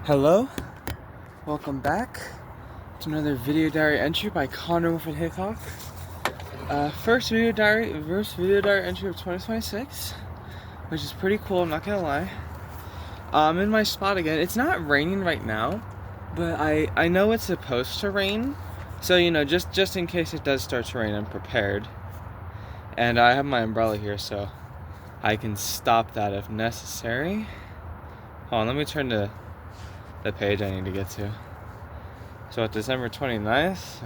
Hello, welcome back to another video diary entry by Connor Wilfred Hickok. First video diary entry of 2026, which is pretty cool, I'm not gonna lie. I'm in my spot again. It's not raining right now, but I know it's supposed to rain, so just in case it does start to rain, I'm prepared. And I have my umbrella here, so I can stop that if necessary. Hold on, let me turn to the page I need to get to. So December 29th.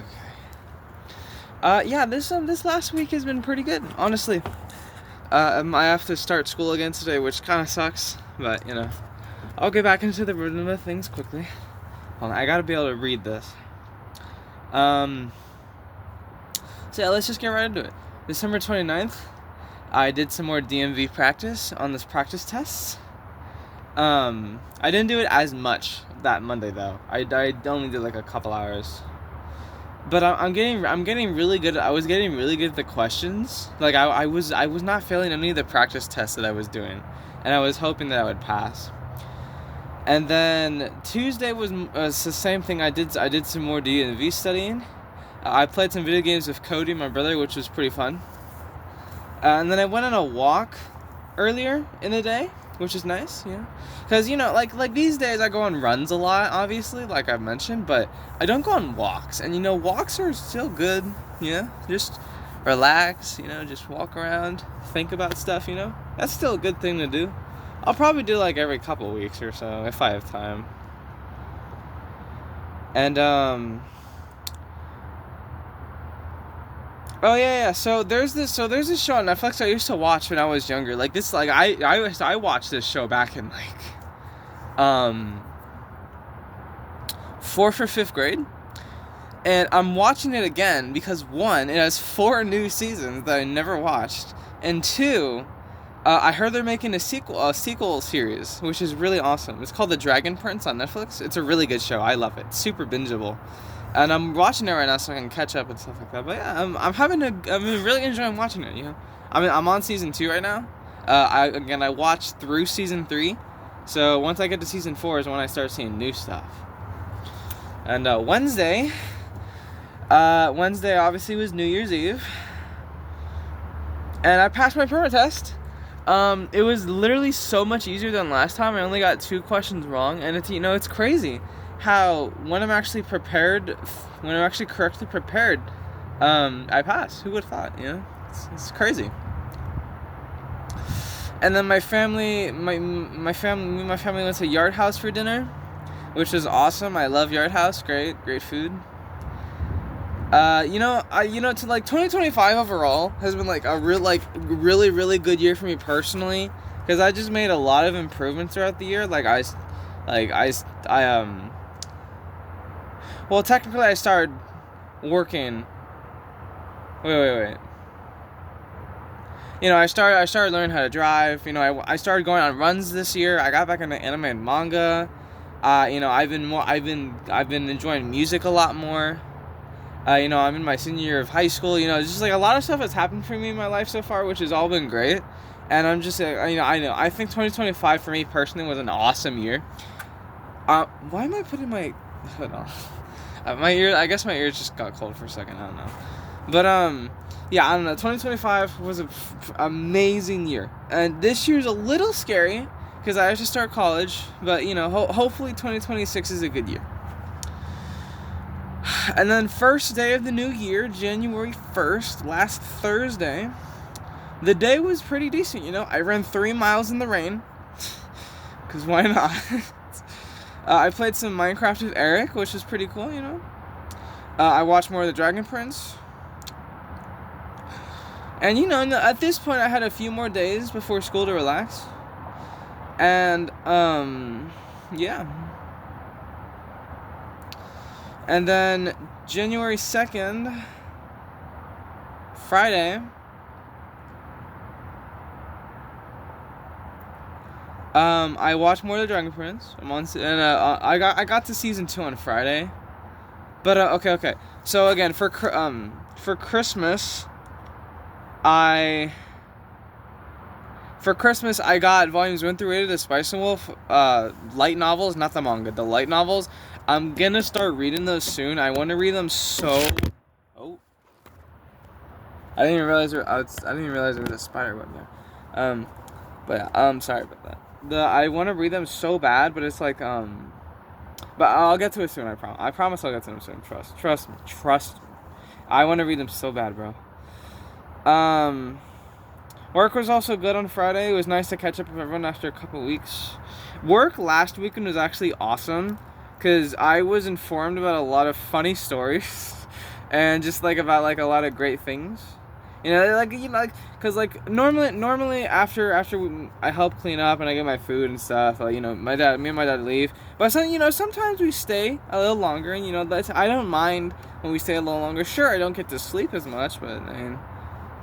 Okay. Yeah, this last week has been pretty good, honestly. I have to start school again today, which kind of sucks, but I'll get back into the rhythm of things quickly. Hold on, I gotta be able to read this. So yeah, let's just get right into it. December 29th, I did some more DMV practice on this practice tests. I didn't do it as much that Monday though. I only did like a couple hours. But I'm getting really good. I was getting really good at the questions. Like I was not failing any of the practice tests that I was doing, and I was hoping that I would pass. And then Tuesday was the same thing. I did some more DMV studying. I played some video games with Cody, my brother, which was pretty fun. And then I went on a walk earlier in the day, which is nice, because like these days I go on runs a lot, obviously, like I've mentioned, but I don't go on walks. And walks are still good, just relax, just walk around, think about stuff, that's still a good thing to do. I'll probably do like every couple weeks or so if I have time. And oh yeah. So there's this show on Netflix I used to watch when I was younger. Like this, like I watched this show back in like 4th or 5th grade, and I'm watching it again because one, it has 4 new seasons that I never watched, and 2, I heard they're making a sequel series, which is really awesome. It's called The Dragon Prince on Netflix. It's a really good show. I love it. Super bingeable. And I'm watching it right now so I can catch up and stuff like that. But yeah, I'm really enjoying watching it. I'm on season 2 right now. I watched through season 3, so once I get to season 4 is when I start seeing new stuff. And Wednesday obviously was New Year's Eve, and I passed my perma test. It was literally so much easier than last time. I only got 2 questions wrong, and it's crazy how when I'm actually correctly prepared, I pass. Who would have thought? It's crazy. And then my family went to Yard House for dinner, which was awesome. I love Yard House. Great food. To like 2025 overall has been like a really good year for me personally, because I just made a lot of improvements throughout the year. Well, technically, I started working. Wait. I started learning how to drive. I started going on runs this year. I got back into anime and manga. I've been enjoying music a lot more. I'm in my senior year of high school. Just like a lot of stuff has happened for me in my life so far, which has all been great. And I'm just, I think 2025 for me personally was an awesome year. Why am I putting my... Hold on. My ear, I guess my ears just got cold for a second. I don't know. But, yeah, I don't know. 2025 was an amazing year. And this year's a little scary because I have to start college. But, hopefully 2026 is a good year. And then first day of the new year, January 1st, last Thursday, the day was pretty decent, I ran 3 miles in the rain. Because why not? I played some Minecraft with Eric, which was pretty cool, I watched more of The Dragon Prince. And, at this point, I had a few more days before school to relax. And, yeah. And then January 2nd, Friday, I watched more of The Dragon Prince. I got to season 2 on Friday. But okay. So again, for Christmas, for Christmas, I got volumes 1 through 8 of the Spice and Wolf light novels, not the manga, the light novels. I'm gonna start reading those soon. I want to read them so. Oh, I didn't even realize there was a spider web there. But sorry about that. I want to read them so bad, but it's like but I'll get to it soon. I promise I'll get to them soon. Trust me. I want to read them so bad, bro. Work was also good on Friday. It was nice to catch up with everyone after a couple weeks. Work last weekend was actually awesome because I was informed about a lot of funny stories and just like about like a lot of great things. Cause like normally after I help clean up and I get my food and stuff, me and my dad leave. But sometimes we stay a little longer, and I don't mind when we stay a little longer. Sure, I don't get to sleep as much, but I mean,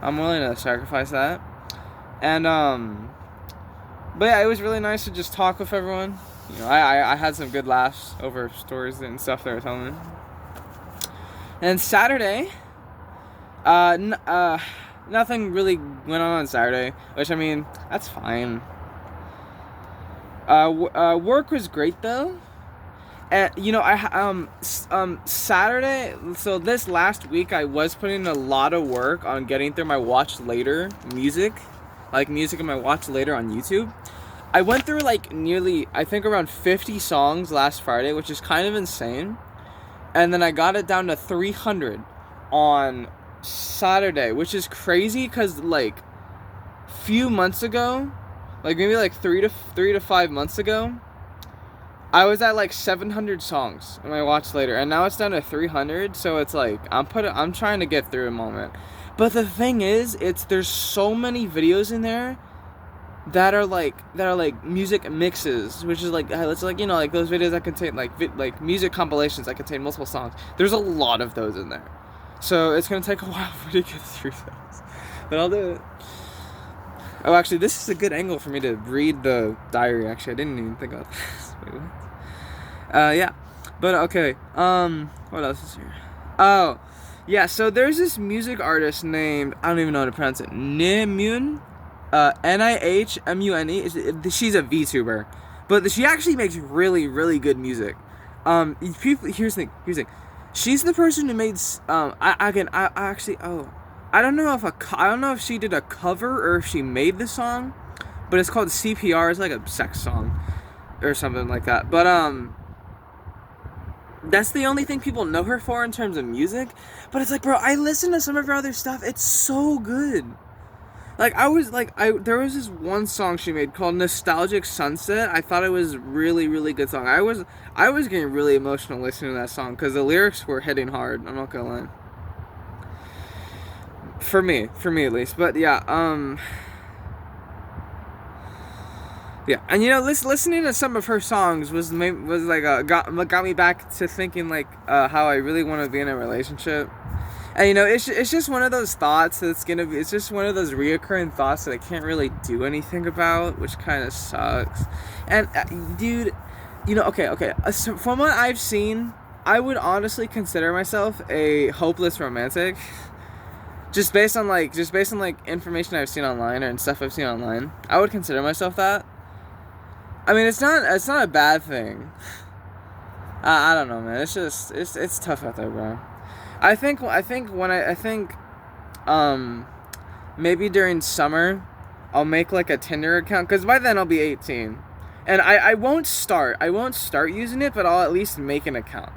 I'm willing to sacrifice that. And but yeah, it was really nice to just talk with everyone. I had some good laughs over stories and stuff they were telling me. And Saturday, nothing really went on Saturday, which I mean, that's fine. Work was great though. And Saturday, so this last week I was putting a lot of work on getting through my watch later music in my watch later on YouTube. I went through like nearly, I think around 50 songs last Friday, which is kind of insane. And then I got it down to 300 on Saturday, which is crazy because like few months ago, like maybe like 3 to 5 months ago, I was at like 700 songs in my watch later, and now it's down to 300. So it's like I'm trying to get through a moment. But the thing is, there's so many videos in there that are like music mixes, which is like it's like like those videos that contain like music compilations that contain multiple songs. There's a lot of those in there, so it's gonna take a while for me to get through those, but I'll do it. Oh, actually, this is a good angle for me to read the diary. Actually, I didn't even think of this. Wait, what? Yeah, but okay. What else is here? Oh, yeah. So there's this music artist named, I don't even know how to pronounce it, Nihmune. Nihmune. She's a VTuber, but she actually makes really, really good music. Here's the thing. She's the person who made. I don't know if she did a cover or if she made the song, but it's called CPR. It's like a sex song or something like that. But that's the only thing people know her for in terms of music. But it's like, bro, I listen to some of her other stuff. It's so good. Like, there was this one song she made called Nostalgic Sunset. I thought it was really, really good song. I was getting really emotional listening to that song because the lyrics were hitting hard. I'm not gonna lie. For me at least. But yeah, yeah, and listening to some of her songs was like got me back to thinking like how I really want to be in a relationship. And it's just one of those thoughts it's just one of those reoccurring thoughts that I can't really do anything about, which kind of sucks. And dude, okay. So from what I've seen, I would honestly consider myself a hopeless romantic. Just based on information I've seen online and stuff I've seen online, I would consider myself that. I mean, it's not a bad thing. I don't know, man. It's just it's tough out there, bro. I think maybe during summer I'll make like a Tinder account, because by then I'll be 18, and I won't start using it, but I'll at least make an account.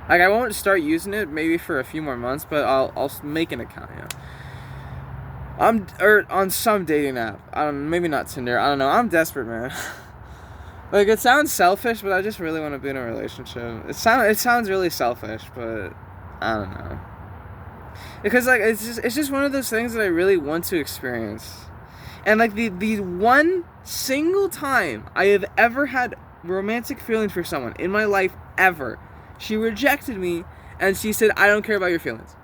Like, I won't start using it maybe for a few more months, but I'll make an account. Or on some dating app. Maybe not Tinder. I don't know. I'm desperate, man. Like, it sounds selfish, but I just really want to be in a relationship. It sounds really selfish, but I don't know. Because like it's just one of those things that I really want to experience. And like the one single time I have ever had romantic feelings for someone in my life ever, she rejected me and she said, "I don't care about your feelings."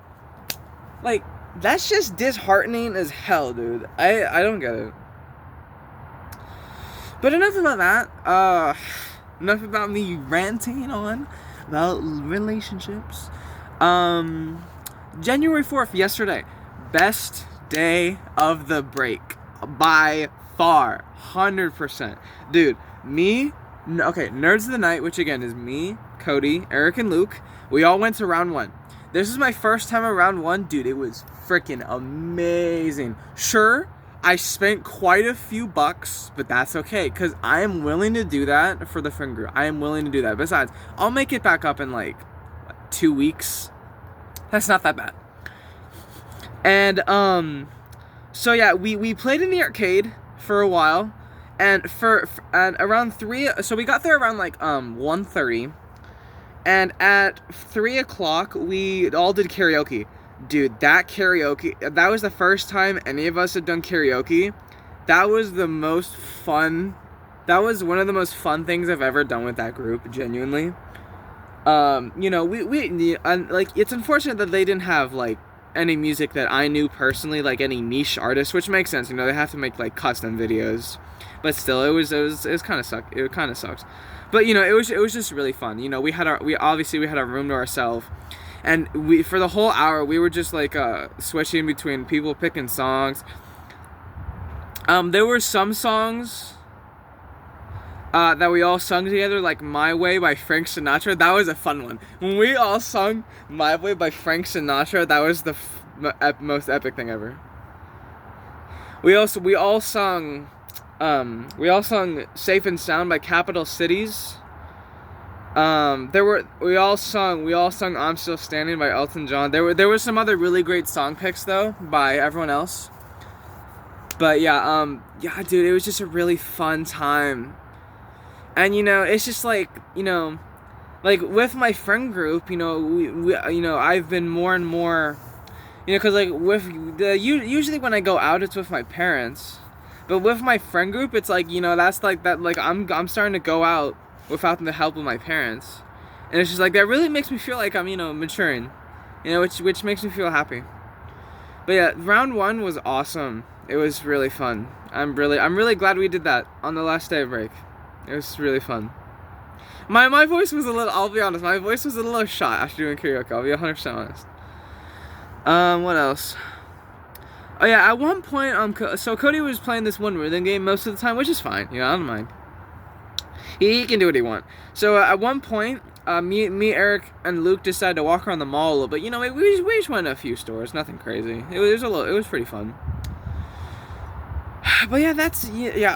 Like, that's just disheartening as hell, dude. I don't get it. But enough about that. Enough about me ranting on about relationships. January 4th, yesterday, best day of the break by far. 100%. Dude, okay, Nerds of the Night, which again is me, Cody, Eric, and Luke. We all went to round 1. This is my first time at round 1. Dude, it was freaking amazing. Sure, I spent quite a few bucks, but that's okay, because I am willing to do that for the friend group. I am willing to do that. Besides, I'll make it back up in like 2 weeks. That's not that bad. And, so yeah, we played in the arcade for a while, and and around 3, so we got there around like, 1:30, and at 3 o'clock, we all did karaoke. Dude, that was the first time any of us had done karaoke. That was the most fun, that was one of the most fun things I've ever done with that group, genuinely. You know, like, it's unfortunate that they didn't have, like, any music that I knew personally, like any niche artists, which makes sense, you know, they have to make, like, custom videos. But still, it kind of sucks. But, you know, it was just really fun. You know, we obviously had our room to ourselves. And for the whole hour, we were just, like, switching between people picking songs. There were some songs that we all sung together, like My Way by Frank Sinatra. That was a fun one. When we all sung My Way by Frank Sinatra, that was the most epic thing ever. We all sung Safe and Sound by Capital Cities. We all sung I'm Still Standing by Elton John. There were some other really great song picks though by everyone else. But yeah, dude, it was just a really fun time. And, you know, it's just like, you know, like with my friend group, you know, we you know, I've been more and more, you know, cause like usually when I go out, it's with my parents, but with my friend group, it's like, you know, that's like that, like I'm starting to go out without the help of my parents, and it's just like that really makes me feel like I'm, you know, maturing, you know, which makes me feel happy. But yeah, round 1 was awesome. It was really fun. I'm really glad we did that on the last day of break. It was really fun. My voice was a little, I'll be honest, my voice was a little shot after doing karaoke. I'll be 100% honest. What else? Oh yeah, at one point, so Cody was playing this one rhythm game most of the time, which is fine. You know, I don't mind. He can do what he wants. So at one point, me, Eric, and Luke decided to walk around the mall a little bit. You know, we just went to a few stores, nothing crazy. It was pretty fun. But yeah,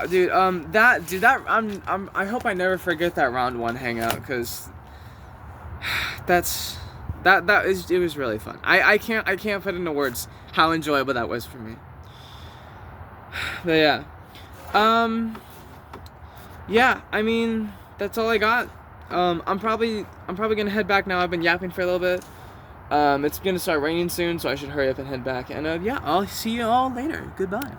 dude. I hope I never forget that round 1 hangout, cause it was really fun. I can't put into words how enjoyable that was for me. But yeah, yeah. I mean, that's all I got. I'm probably gonna head back now. I've been yapping for a little bit. It's gonna start raining soon, so I should hurry up and head back. And yeah, I'll see you all later. Goodbye.